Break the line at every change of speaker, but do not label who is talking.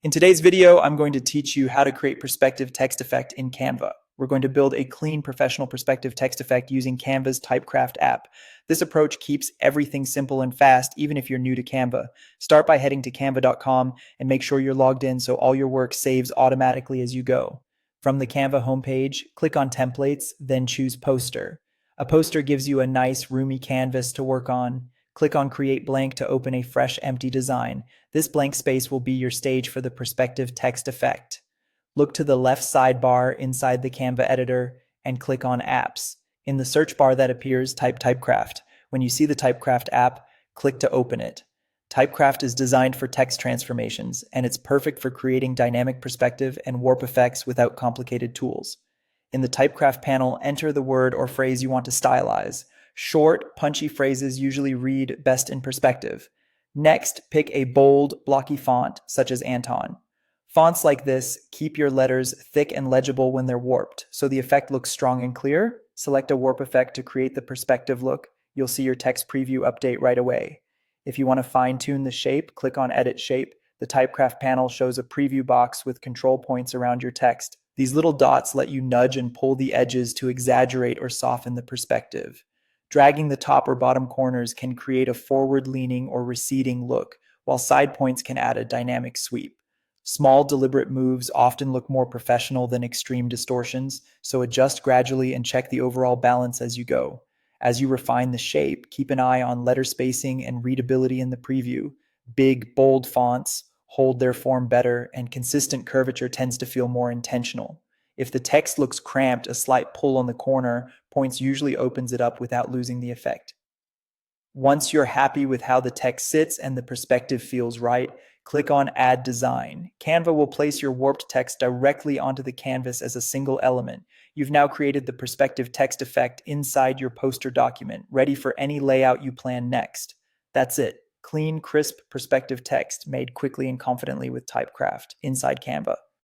In today's video, I'm going to teach you how to create perspective text effect in Canva. We're going to build a clean professional perspective text effect using Canva's Typecraft app. This approach keeps everything simple and fast, even if you're new to Canva. Start by heading to canva.com and make sure you're logged in so all your work saves automatically as you go. From the Canva homepage, click on Templates, then choose Poster. A poster gives you a nice, roomy canvas to work on. Click on Create Blank to open a fresh, empty design. This blank space will be your stage for the perspective text effect. Look to the left sidebar inside the Canva editor and click on Apps. In the search bar that appears, type Typecraft. When you see the Typecraft app, click to open it. Typecraft is designed for text transformations, and it's perfect for creating dynamic perspective and warp effects without complicated tools. In the Typecraft panel, enter the word or phrase you want to stylize. Short, punchy phrases usually read best in perspective. Next, pick a bold, blocky font, such as Anton. Fonts like this keep your letters thick and legible when they're warped, so the effect looks strong and clear. Select a warp effect to create the perspective look. You'll see your text preview update right away. If you want to fine-tune the shape, click on Edit Shape. The Typecraft panel shows a preview box with control points around your text. These little dots let you nudge and pull the edges to exaggerate or soften the perspective. Dragging the top or bottom corners can create a forward-leaning or receding look, while side points can add a dynamic sweep. Small, deliberate moves often look more professional than extreme distortions, so adjust gradually and check the overall balance as you go. As you refine the shape, keep an eye on letter spacing and readability in the preview. Big, bold fonts hold their form better, and consistent curvature tends to feel more intentional. If the text looks cramped, a slight pull on the corner points usually opens it up without losing the effect. Once you're happy with how the text sits and the perspective feels right, click on Add Design. Canva will place your warped text directly onto the canvas as a single element. You've now created the perspective text effect inside your poster document, ready for any layout you plan next. That's it. Clean, crisp perspective text made quickly and confidently with Typecraft inside Canva.